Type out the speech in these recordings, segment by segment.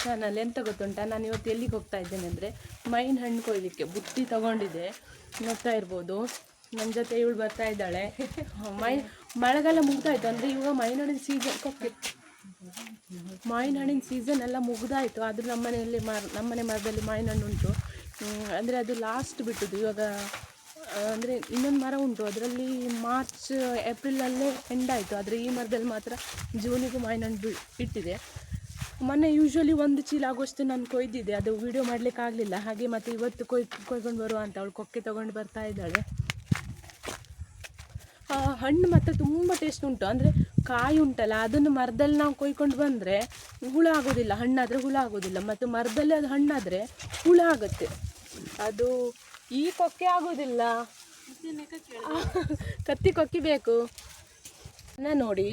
Channel. ಎಂತ ಗೊತ್ತುಂಟಾ, ನಾನು ಇವತ್ತು ಎಲ್ಲಿಗೆ ಹೋಗ್ತಾ ಇದ್ದೇನೆ ಅಂದರೆ ಮೈನ್ ಹಣ್ಣು ಕೊಯ್ಲಿಕ್ಕೆ. ಬುತ್ತಿ ತಗೊಂಡಿದ್ದೆ, ನೋಡ್ತಾ ಇರ್ಬೋದು. ನನ್ನ ಜೊತೆ ಇವಳು ಬರ್ತಾ ಇದ್ದಾಳೆ. ಮಳೆಗಾಲ ಮುಗ್ದಾಯ್ತು ಅಂದರೆ ಇವಾಗ ಮಾವಿನ ಹಣ್ಣಿನ ಸೀಸನ್ ಎಲ್ಲ ಮುಗ್ದಾಯಿತು. ಆದರೂ ನಮ್ಮನೆ ಮರದಲ್ಲಿ ಮಾವಿನ ಹಣ್ಣು ಉಂಟು. ಅಂದರೆ ಅದು ಲಾಸ್ಟ್ ಬಿಟ್ಟದ್ದು. ಇವಾಗ ಅಂದರೆ ಇನ್ನೊಂದು ಮರ ಉಂಟು, ಅದರಲ್ಲಿ ಮಾರ್ಚ್ ಏಪ್ರಿಲಲ್ಲೇ ಎಂಡ್ ಆಯಿತು. ಆದರೆ ಈ ಮರದಲ್ಲಿ ಮಾತ್ರ ಜೂನಿಗೂ ಮಾವಿನ ಹಣ್ಣು ಇಟ್ಟಿದೆ. ಮೊನ್ನೆ ಯೂಶ್ವಲಿ 1 ಚೀಲ ಆಗುವಷ್ಟು ನಾನು ಕೊಯ್ದಿದ್ದೆ, ಅದು ವಿಡಿಯೋ ಮಾಡಲಿಕ್ಕೆ ಆಗಲಿಲ್ಲ. ಹಾಗೆ ಮತ್ತು ಇವತ್ತು ಕೊಯ್ಕೊಂಡು ಬರುವ ಅಂತ ಅವಳು ಕೊಕ್ಕೆ ತೊಗೊಂಡು ಬರ್ತಾ ಇದ್ದಾಳೆ. ಹಣ್ಣು ಮಾತ್ರ ತುಂಬ ಟೇಸ್ಟ್ ಉಂಟು. ಅಂದರೆ ಕಾಯಿ ಉಂಟಲ್ಲ, ಅದನ್ನು ಮರದಲ್ಲಿ ನಾವು ಕೊಯ್ಕೊಂಡು ಬಂದರೆ ಹುಳ ಆಗೋದಿಲ್ಲ. ಹಣ್ಣಾದರೆ ಹುಳ ಆಗೋದಿಲ್ಲ. ಮತ್ತು ಮರದಲ್ಲಿ ಅದು ಹಣ್ಣಾದರೆ ಹುಳ ಆಗುತ್ತೆ. ಅದು ಈ ಕೊಕ್ಕೆ ಆಗೋದಿಲ್ಲ, ಕತ್ತಿ ಕೊಕ್ಕಿ ಬೇಕು. ನೋಡಿ,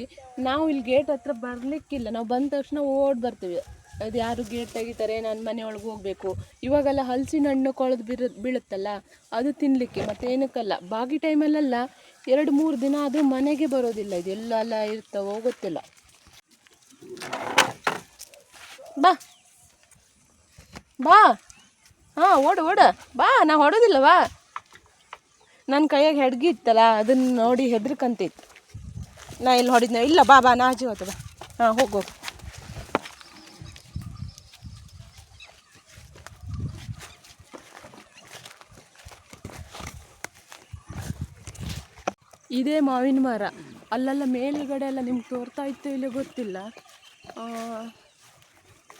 ನಾವು ಇಲ್ಲಿ ಗೇಟ್ ಹತ್ರ ಬರಲಿಕ್ಕಿಲ್ಲ. ನಾವು ಬಂದ ತಕ್ಷಣ ಓಡಿ ಬರ್ತೀವಿ. ಅದು ಯಾರು ಗೇಟ್ ತೆಗಿತಾರೆ, ನನ್ನ ಮನೆಯೊಳಗೆ ಹೋಗಬೇಕು. ಇವಾಗೆಲ್ಲ ಹಲಸಿನ ಹಣ್ಣು ಕೊಳೆದು ಬೀಳುತ್ತಲ್ಲ, ಅದು ತಿನ್ನಲಿಕ್ಕೆ. ಮತ್ತು ಏನಕ್ಕಲ್ಲ, ಬಾಗಿ ಟೈಮಲ್ಲೆಲ್ಲ 2-3 ದಿನ ಅದು ಮನೆಗೆ ಬರೋದಿಲ್ಲ. ಇದು ಎಲ್ಲ ಇರ್ತಾವೋ ಗೊತ್ತಿಲ್ಲ. ಬಾ ಬಾ, ಹಾಂ ಓಡು ಬಾ, ನಾವು ಹೊಡೋದಿಲ್ಲ. ಬಾ. ನನ್ನ ಕೈಯಾಗ ಹೆಡ್ಗಿ ಇತ್ತಲ್ಲ, ಅದನ್ನು ನೋಡಿ ಹೆದರ್ಕಂತಿತ್ತು. ನಾ ಇಲ್ಲಿ ಹೊಡಿದ್ನ ಇಲ್ಲ. ಬಾ ನಾ ಆಚೆ ಹೋಗ್ತದೆ. ಹಾಂ ಹೋಗು. ಇದೇ ಮಾವಿನ ಮರ. ಅಲ್ಲೆಲ್ಲ ಮೇಲ್ಗಡೆ ಎಲ್ಲ ನಿಮ್ಗೆ ತೋರ್ತಾ ಇತ್ತು ಇಲ್ಲೋ ಗೊತ್ತಿಲ್ಲ.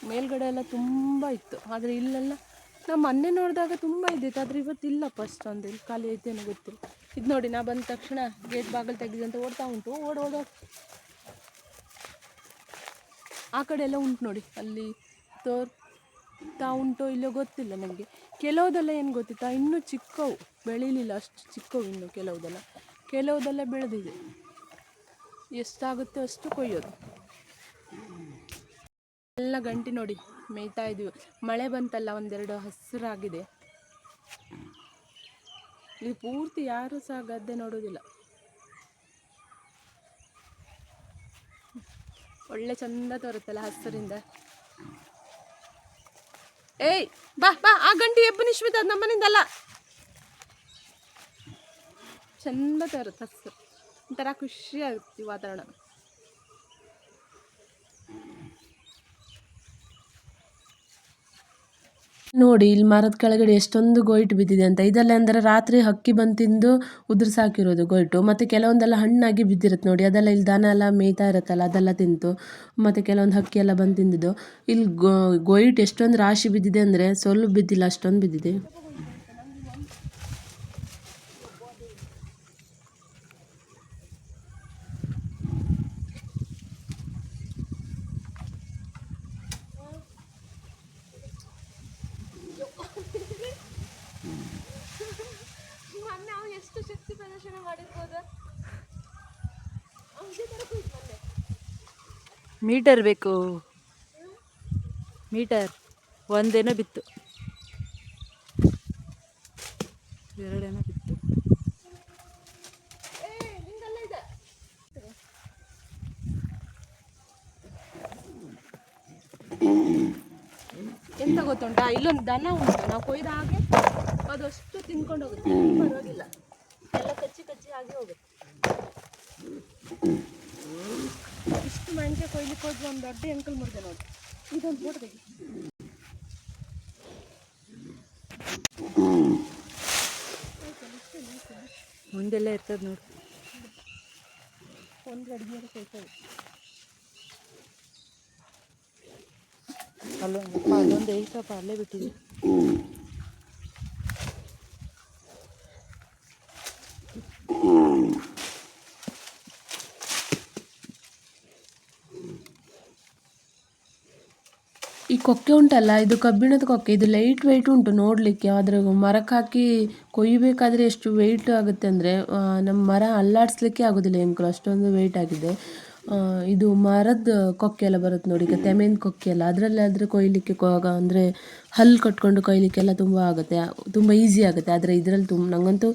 ಮೇಲ್ಗಡೆ ಎಲ್ಲ ತುಂಬ ಇತ್ತು. ಆದರೆ ಇಲ್ಲೆಲ್ಲ ನಾವು ಮೊನ್ನೆ ನೋಡಿದಾಗ ತುಂಬ ಇದ್ದಿತ್ತು. ಆದರೆ ಇವತ್ತಿಲ್ಲಪ್ಪ ಅಷ್ಟೊಂದು. ಇಲ್ಲಿ ಖಾಲಿ ಐತೇನೋ ಗೊತ್ತಿಲ್ಲ. ಇದು ನೋಡಿ, ನಾ ಬಂದ ತಕ್ಷಣ ಗೇಟ್ ಬಾಗಿಲು ತೆಗೆದಂತ ಓಡ್ತಾ ಉಂಟು. ಓಡೋ ಆ ಕಡೆ ಎಲ್ಲ ಉಂಟು ನೋಡಿ. ಅಲ್ಲಿ ತೋರ್ತಾ ಉಂಟೋ ಇಲ್ಲೋ ಗೊತ್ತಿಲ್ಲ ನನಗೆ. ಕೆಲವುದೆಲ್ಲ ಏನು ಗೊತ್ತಿತ್ತಾ, ಇನ್ನೂ ಚಿಕ್ಕವು, ಬೆಳೀಲಿಲ್ಲ. ಅಷ್ಟು ಚಿಕ್ಕವು ಇನ್ನು ಕೆಲವುದೆಲ್ಲ ಬೆಳೆದಿದೆ. ಎಷ್ಟಾಗುತ್ತೆ ಅಷ್ಟು ಕೊಯ್ಯೋದು. ಎಲ್ಲ ಗಂಟಿ ನೋಡಿ ಮೇಯ್ತಾ ಇದ್ವಿ. ಮಳೆ ಬಂತಲ್ಲ, 1-2 ಹಸಿರಾಗಿದೆ. ಇದು ಪೂರ್ತಿ ಯಾರು ಸಹ ಗದ್ದೆ ನೋಡೋದಿಲ್ಲ. ಒಳ್ಳೆ ಚಂದ ತೋರುತ್ತಲ್ಲ ಹಸಿರಿಂದ. ಏಯ್ ಬಾ ಆ ಗಂಟಿ ಎಬ್ಬು ನಿಶ್ಮಿತ, ಅದು ನಮ್ಮನಿಂದಲ್ಲ. ಚಂದ ತೋರುತ್ತೆ ಹಸಿರು. ಒಂಥರ ಖುಷಿ ಆಗುತ್ತೆ ವಾತಾವರಣ. ನೋಡಿ, ಇಲ್ಲಿ ಮರದ ಕೆಳಗಡೆ ಎಷ್ಟೊಂದು ಗೋಯ್ಟು ಬಿದ್ದಿದೆ ಅಂತ. ಇದೆಲ್ಲ ಅಂದರೆ ರಾತ್ರಿ ಹಕ್ಕಿ ಬಂದು ತಿಂದು ಉದುರ್ಸಾಕಿರೋದು ಗೋಯ್ಟು. ಮತ್ತು ಕೆಲವೊಂದೆಲ್ಲ ಹಣ್ಣಾಗಿ ಬಿದ್ದಿರುತ್ತೆ ನೋಡಿ. ಅದೆಲ್ಲ ಇಲ್ಲಿ ದನ ಎಲ್ಲ ಮೇಯ್ತಾ ಇರುತ್ತಲ್ಲ, ಅದೆಲ್ಲ ತಿಂತು. ಮತ್ತು ಕೆಲವೊಂದು ಹಕ್ಕಿ ಎಲ್ಲ ಬಂದು ತಿಂದಿದ್ದು. ಇಲ್ಲಿ ಗೋಯ್ಟು ಎಷ್ಟೊಂದು ರಾಶಿ ಬಿದ್ದಿದೆ ಅಂದರೆ ಸ್ವಲ್ಪ ಬಿದ್ದಿಲ್ಲ, ಅಷ್ಟೊಂದು ಬಿದ್ದಿದೆ. ಎಷ್ಟು ಶಕ್ತಿ ಪ್ರದರ್ಶನ ಮಾಡಿರ್ಬೋದು. ಮೀಟರ್ ಬೇಕು, ಮೀಟರ್. ಒಂದೇನೋ ಬಿತ್ತು, 2 ಬಿತ್ತು. ಎಂತ ಗೊತ್ತುಂಟಾ, ಇಲ್ಲೊಂದು ದನ ಉಂಟು. ನಾವು ಕೊಯ್ದ ಹಾಗೆ ಅದಷ್ಟು ತಿನ್ಕೊಂಡು ಹೋಗುತ್ತೆ. ಪರವಾಗಿಲ್ಲ, ಎಲ್ಲ ಕಚ್ಚಿ ಆಗಿ ಹೋಗುತ್ತೆ. ಇಷ್ಟು ಮೆಣಕೆ ಕೊಯ್ಲಿಕ್ಕೆ ಹೋದ್ರೆ ಒಂದು ದೊಡ್ಡ ಎಂಕಲ್ ಮುರಿದೆ ನೋಡಿ. ಇದೊಂದು ಫೋಟೋ ತೆಗಿ. ಮುಂದೆಲ್ಲ ಇರ್ತದೆ ನೋಡಿ. ಒಂದು ಅಡುಗೆ ಕೊಯ್ತದೆ. ಅಲ್ಲೊಂದು ಐತಪ್ಪ, ಅಲ್ಲೇ ಬಿಟ್ಟಿದೆ. ಈ ಕೊಕ್ಕೆ ಉಂಟಲ್ಲ, ಇದು ಕಬ್ಬಿಣದ ಕೊಕ್ಕೆ. ಇದು ಲೈಟ್ ವೆಯ್ಟ್ ಉಂಟು ನೋಡಲಿಕ್ಕೆ. ಆದರೆ ಮರಕ್ಕೆ ಹಾಕಿ ಕೊಯ್ಯಬೇಕಾದ್ರೆ ಎಷ್ಟು ವೆಯ್ಟ್ ಆಗುತ್ತೆ ಅಂದರೆ ನಮ್ಮ ಮರ ಅಲ್ಲಾಡಿಸ್ಲಿಕ್ಕೆ ಆಗೋದಿಲ್ಲ ಎಂಕಲು, ಅಷ್ಟೊಂದು ವೆಯ್ಟ್ ಆಗಿದೆ. ಇದು ಮರದ ಕೊಕ್ಕೆ ಎಲ್ಲ ಬರುತ್ತೆ ನೋಡಿ, ಈಗ ತೆಮೆನ ಕೊಕ್ಕೆ ಎಲ್ಲ, ಅದರಲ್ಲಾದರೆ ಕೊಯ್ಯಲಿಕ್ಕೆ ಅಂದರೆ ಹಲ್ಲು ಕಟ್ಕೊಂಡು ಕೊಯ್ಯಲಿಕ್ಕೆಲ್ಲ ತುಂಬ ಆಗುತ್ತೆ, ತುಂಬ ಈಸಿ ಆಗುತ್ತೆ. ಆದರೆ ಇದರಲ್ಲಿ ನನಗಂತೂ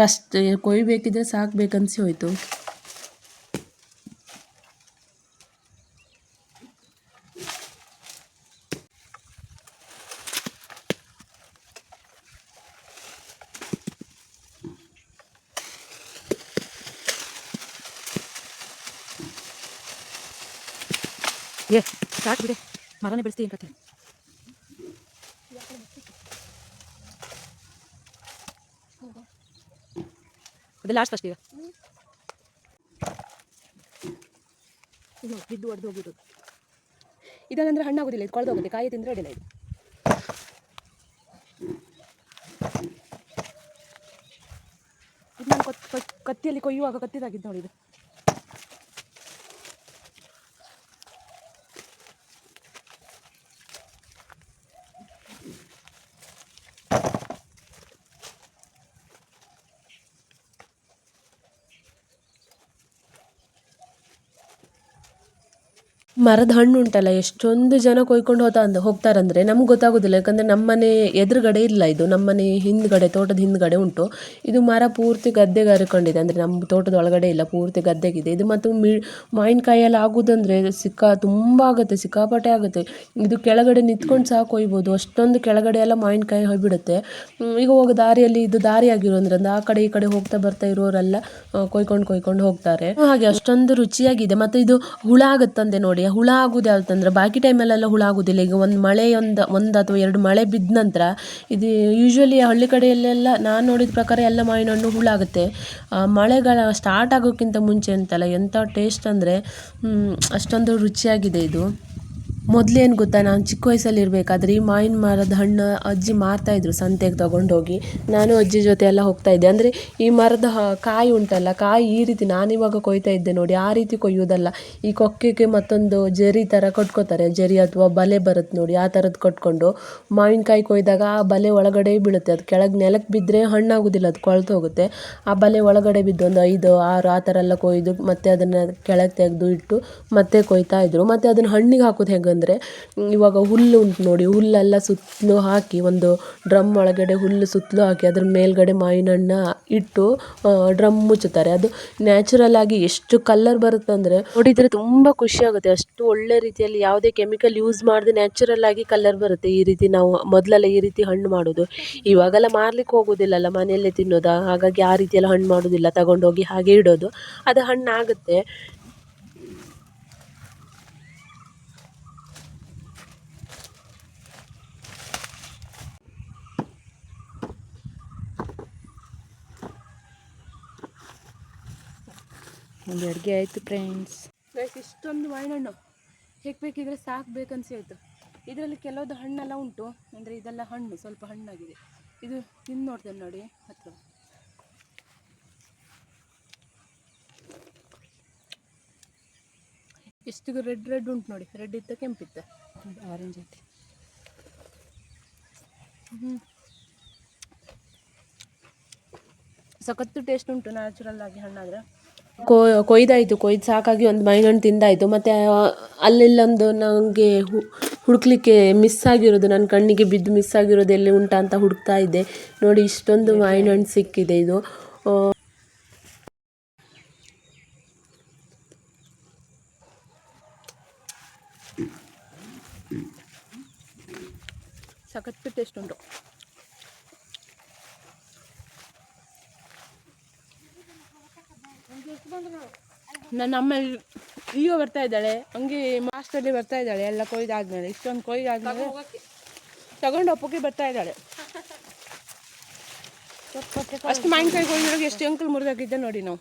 ಕಷ್ಟ. ಕೊಯ್ಯಬೇಕಿದ್ರೆ ಸಾಕಬೇಕನ್ಸಿ ಹೋಯಿತು. ಏ ಸಾಕು ಬಿಡೆ, ಮರನೇ ಬೆಳೆಸ್ತೀನಿ ಕತೆ. ಅದು ಲಾಸ್ಟ್ ಫಸ್ಟ್ ಈಗ ಇದು ಬಿದ್ದು ಒಡೆದು ಹೋಗಿರೋದು. ಇದನ್ನಂದ್ರೆ ಹಣ್ಣಾಗೋದಿಲ್ಲ, ಇದು ಕೊಳೆದೋಗುತ್ತೆ, ಕಾಯಿ ತಿಂದರೆ ಅಡಿಲ್ಲ ಇದು. ಇದು ನಾನು ಕತ್ತಿಯಲ್ಲಿ ಕೊಯ್ಯುವಾಗ ಕತ್ತಿದಾಗಿದ್ದು ನೋಡಿ ಇದು. ಮರದ ಹಣ್ಣು ಉಂಟಲ್ಲ, ಎಷ್ಟೊಂದು ಜನ ಕೊಯ್ಕೊಂಡು ಹೋಗ್ತಾರಂದ್ರೆ ನಮ್ಗೆ ಗೊತ್ತಾಗೋದಿಲ್ಲ. ಯಾಕಂದರೆ ನಮ್ಮನೆ ಎದುರುಗಡೆ ಇಲ್ಲ ಇದು, ನಮ್ಮನೆ ಹಿಂದ್ಗಡೆ, ತೋಟದ ಹಿಂದ್ಗಡೆ ಉಂಟು. ಇದು ಮರ ಪೂರ್ತಿ ಗದ್ದೆಗೆ ಹರ್ಕೊಂಡಿದೆ, ಅಂದರೆ ನಮ್ಮ ತೋಟದ ಒಳಗಡೆ ಇಲ್ಲ, ಪೂರ್ತಿ ಗದ್ದೆಗಿದೆ ಇದು. ಮತ್ತು ಮಾವಿನಕಾಯಿ ಎಲ್ಲ ಆಗೋದಂದರೆ ತುಂಬ ಆಗುತ್ತೆ, ಸಿಕ್ಕಾಪಟ್ಟೆ ಆಗುತ್ತೆ. ಇದು ಕೆಳಗಡೆ ನಿಂತ್ಕೊಂಡು ಸಹ ಕೊಯ್ಬೋದು, ಅಷ್ಟೊಂದು ಕೆಳಗಡೆ ಎಲ್ಲ ಮಾವಿನಕಾಯಿ ಹೋಗ್ಬಿಡುತ್ತೆ. ಈಗ ಹೋಗೋ ದಾರಿಯಲ್ಲಿ ಇದು ದಾರಿ ಆಗಿರೋದ್ರಿಂದ ಆ ಕಡೆ ಈ ಕಡೆ ಹೋಗ್ತಾ ಬರ್ತಾ ಇರೋರೆಲ್ಲ ಕೊಯ್ಕೊಂಡು ಹೋಗ್ತಾರೆ. ಹಾಗೆ ಅಷ್ಟೊಂದು ರುಚಿಯಾಗಿದೆ. ಮತ್ತು ಇದು ಹುಳ ಆಗುತ್ತಂದೆ ನೋಡಿ. ಹುಳ ಆಗೋದು ಯಾವ್ದಂದ್ರೆ ಬಾಕಿ ಟೈಮಲ್ಲೆಲ್ಲ ಹುಳ ಆಗೋದಿಲ್ಲ. ಈಗ ಒಂದು ಮಳೆ ಒಂದು ಅಥವಾ 2 ಮಳೆ ಬಿದ್ದ ನಂತರ ಇದು ಯೂಶ್ವಲಿ ಹಳ್ಳಿ ಕಡೆಯಲ್ಲೆಲ್ಲ ನಾನು ನೋಡಿದ ಪ್ರಕಾರ ಎಲ್ಲ ಮಾವಿನ ಹಣ್ಣು ಹುಳ ಆಗುತ್ತೆ. ಮಳೆಗಾಲ ಸ್ಟಾರ್ಟ್ ಆಗೋಕ್ಕಿಂತ ಮುಂಚೆ ಅಂತಲ್ಲ, ಎಂಥ ಟೇಸ್ಟ್ ಅಂದರೆ ಅಷ್ಟೊಂದು ರುಚಿಯಾಗಿದೆ ಇದು. ಮೊದಲೇನು ಗೊತ್ತಾ, ನಾನು ಚಿಕ್ಕ ವಯಸ್ಸಲ್ಲಿ ಇರಬೇಕಾದ್ರೆ ಈ ಮಾವಿನ ಮರದ ಹಣ್ಣು ಅಜ್ಜಿ ಮಾರ್ತಾಯಿದ್ರು ಸಂತೆಗೆ ತೊಗೊಂಡೋಗಿ. ನಾನು ಅಜ್ಜಿ ಜೊತೆ ಎಲ್ಲ ಹೋಗ್ತಾಯಿದ್ದೆ. ಅಂದರೆ ಈ ಮರದ ಕಾಯಿ ಉಂಟಲ್ಲ, ಕಾಯಿ ಈ ರೀತಿ ನಾನಿವಾಗ ಕೊಯ್ತಾ ಇದ್ದೆ ನೋಡಿ, ಆ ರೀತಿ ಕೊಯ್ಯೋದಲ್ಲ. ಈ ಕೊಕ್ಕೆಗೆ ಮತ್ತೊಂದು ಜರಿ ಥರ ಕಟ್ಕೋತಾರೆ, ಜರಿ ಅಥವಾ ಬಲೆ ಬರುತ್ತೆ ನೋಡಿ, ಆ ಥರದ್ದು ಕಟ್ಕೊಂಡು ಮಾವಿನಕಾಯಿ ಕೊಯ್ದಾಗ ಆ ಬಲೆ ಒಳಗಡೆ ಬೀಳುತ್ತೆ. ಅದು ಕೆಳಗೆ ನೆಲಕ್ಕೆ ಬಿದ್ದರೆ ಹಣ್ಣಾಗೋದಿಲ್ಲ, ಅದು ಕೊಳ್ತು ಹೋಗುತ್ತೆ. ಆ ಬಲೆ ಒಳಗಡೆ ಬಿದ್ದು ಒಂದು 5, 6 ಆ ಥರ ಎಲ್ಲ ಕೊಯ್ದು ಮತ್ತೆ ಅದನ್ನು ಕೆಳಗೆ ತೆಗೆದು ಇಟ್ಟು ಮತ್ತೆ ಕೊಯ್ತಾ ಇದ್ರು. ಮತ್ತು ಅದನ್ನು ಹಣ್ಣಿಗೆ ಹಾಕೋದು ಹೇಗೆ ಅಂದರೆ, ಇವಾಗ ಹುಲ್ಲು ಉಂಟು ನೋಡಿ, ಹುಲ್ಲೆಲ್ಲ ಸುತ್ತಲೂ ಹಾಕಿ, ಒಂದು ಡ್ರಮ್ ಒಳಗಡೆ ಹುಲ್ಲು ಸುತ್ತಲೂ ಹಾಕಿ ಅದ್ರ ಮೇಲ್ಗಡೆ ಮಾವಿನ ಹಣ್ಣು ಇಟ್ಟು ಡ್ರಮ್ ಮುಚ್ಚುತ್ತಾರೆ. ಅದು ನ್ಯಾಚುರಲ್ ಆಗಿ ಎಷ್ಟು ಕಲರ್ ಬರುತ್ತೆ ಅಂದರೆ ನೋಡಿದರೆ ತುಂಬ ಖುಷಿ ಆಗುತ್ತೆ. ಅಷ್ಟು ಒಳ್ಳೆ ರೀತಿಯಲ್ಲಿ ಯಾವುದೇ ಕೆಮಿಕಲ್ ಯೂಸ್ ಮಾಡದೆ ನ್ಯಾಚುರಲ್ ಆಗಿ ಕಲರ್ ಬರುತ್ತೆ. ಈ ರೀತಿ ನಾವು ಮೊದಲೆಲ್ಲ ಈ ರೀತಿ ಹಣ್ಣು ಮಾಡೋದು, ಇವಾಗೆಲ್ಲ ಮಾರ್ಲಿಕ್ಕೆ ಹೋಗೋದಿಲ್ಲಲ್ಲ, ಮನೆಯಲ್ಲೇ ತಿನ್ನೋದು. ಹಾಗಾಗಿ ಆ ರೀತಿಯೆಲ್ಲ ಹಣ್ಣು ಮಾಡೋದಿಲ್ಲ, ತಗೊಂಡೋಗಿ ಹಾಗೆ ಇಡೋದು, ಅದು ಹಣ್ಣು ಆಗುತ್ತೆ. ಒಂದು ಅಡುಗೆ ಆಯಿತು ಫ್ರೆಂಡ್ಸ್. ಇಷ್ಟೊಂದು ಮಾವಿನ ಹಣ್ಣು ಹೇಗೆ ಬೇಕಿದ್ರೆ ಸಾಕು ಬೇಕನ್ಸಿ ಆಯಿತು. ಇದರಲ್ಲಿ ಕೆಲವೊಂದು ಹಣ್ಣೆಲ್ಲ ಉಂಟು, ಅಂದರೆ ಇದೆಲ್ಲ ಹಣ್ಣು ಸ್ವಲ್ಪ ಹಣ್ಣಾಗಿದೆ. ಇದು ತಿಂದು ನೋಡ್ತೇನೆ ನೋಡಿ ಹತ್ರ. ಎಷ್ಟು ರೆಡ್ ಉಂಟು ನೋಡಿ, ರೆಡ್ ಇತ್ತ ಕೆಂಪಿತ್ತ, ಆರೆಂಜ್ ಐತೆ. ಸಖತ್ತು ಟೇಸ್ಟ್ ಉಂಟು ನ್ಯಾಚುರಲ್ ಆಗಿ ಹಣ್ಣಾದರೆ. ಕೊಯ್ದು ಸಾಕಾಗಿ ಒಂದು ಮಾವಿನ ಹಣ್ಣು ತಿಂದಾಯಿತು. ಮತ್ತು ಅಲ್ಲಿಲ್ಲೊಂದು ನನಗೆ ಹುಡುಕ್ಲಿಕ್ಕೆ ಮಿಸ್ ಆಗಿರೋದು, ನನ್ನ ಕಣ್ಣಿಗೆ ಬಿದ್ದು ಮಿಸ್ ಆಗಿರೋದು ಎಲ್ಲಿ ಉಂಟಾ ಅಂತ ಹುಡುಕ್ತಾ ಇದ್ದೆ ನೋಡಿ. ಇಷ್ಟೊಂದು ಮಾವಿನ ಹಣ್ಣು ಸಿಕ್ಕಿದೆ. ಇದು ಸಖತ್ತು ಟೇಸ್ಟ್ ಉಂಟು. ನನ್ನ ಅಮ್ಮ ಈಗ ಬರ್ತಾ ಇದ್ದಾಳೆ, ಹಂಗೆ ಮಾಸ್ಟಲ್ಲಿ ಬರ್ತಾ ಇದ್ದಾಳೆ. ಎಲ್ಲ ಕೊಯ್ದಾದ್ಮೇಲೆ, ಇಷ್ಟೊಂದು ಕೊಯ್ದಾದ್ಮೇಲೆ ತಗೊಂಡು ಒಪ್ಪಕ್ಕೆ ಬರ್ತಾ ಇದ್ದಾಳೆ. ಅಷ್ಟು ಮಾವಿನಕಾಯಿ ಕೊಯ್ದಾಗ ಎಷ್ಟು ಅಂಕಲ್ ಮುರಿದಾಕಿದ್ದೆ ನೋಡಿ ನಾವು.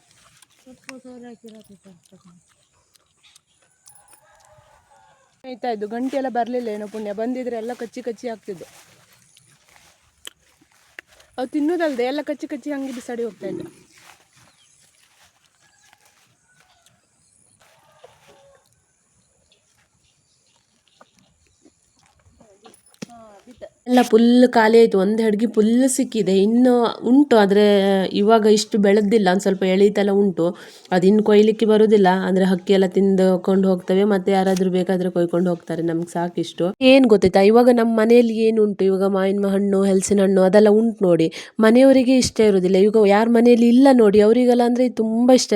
ಆಯ್ತಾ, ಇದು ಗಂಟೆ ಎಲ್ಲ ಬರಲಿಲ್ಲ ಏನೋ ಪುಣ್ಯ, ಬಂದಿದ್ರೆ ಎಲ್ಲ ಕಚ್ಚಿ ಆಗ್ತಿದ್ದು. ಅವು ತಿನ್ನೋದಲ್ದೆ ಎಲ್ಲ ಕಚ್ಚಿ ಹಂಗೆ ಬಿಸಾಡಿ ಹೋಗ್ತಾ ಇದ್ದ. ಎಲ್ಲ ಫುಲ್ ಖಾಲಿ ಆಯಿತು. ಒಂದು ಹಡ್ಗಿ ಫುಲ್ ಸಿಕ್ಕಿದೆ, ಇನ್ನು ಉಂಟು, ಆದರೆ ಇವಾಗ ಇಷ್ಟು ಬೆಳೆದಿಲ್ಲ, ಒಂದು ಸ್ವಲ್ಪ ಎಳೀತೆಲ್ಲ ಉಂಟು. ಅದು ಇನ್ನು ಕೊಯ್ಲಿಕ್ಕೆ ಬರೋದಿಲ್ಲ, ಅಂದರೆ ಹಕ್ಕಿ ಎಲ್ಲ ತಿಂದುಕೊಂಡು ಹೋಗ್ತವೆ, ಮತ್ತು ಯಾರಾದರೂ ಬೇಕಾದರೆ ಕೊಯ್ಕೊಂಡು ಹೋಗ್ತಾರೆ. ನಮ್ಗೆ ಸಾಕಿಷ್ಟು. ಏನು ಗೊತ್ತಾಯ್ತಾ, ಇವಾಗ ನಮ್ಮ ಮನೆಯಲ್ಲಿ ಏನುಂಟು, ಇವಾಗ ಮಾವಿನ ಹಣ್ಣು, ಹಲಸಿನ ಹಣ್ಣು ಅದೆಲ್ಲ ಉಂಟು ನೋಡಿ, ಮನೆಯವರಿಗೆ ಇಷ್ಟ ಇರೋದಿಲ್ಲ. ಇವಾಗ ಯಾರ ಮನೆಯಲ್ಲಿ ಇಲ್ಲ ನೋಡಿ, ಅವರಿಗೆಲ್ಲ ಅಂದರೆ ತುಂಬ ಇಷ್ಟ.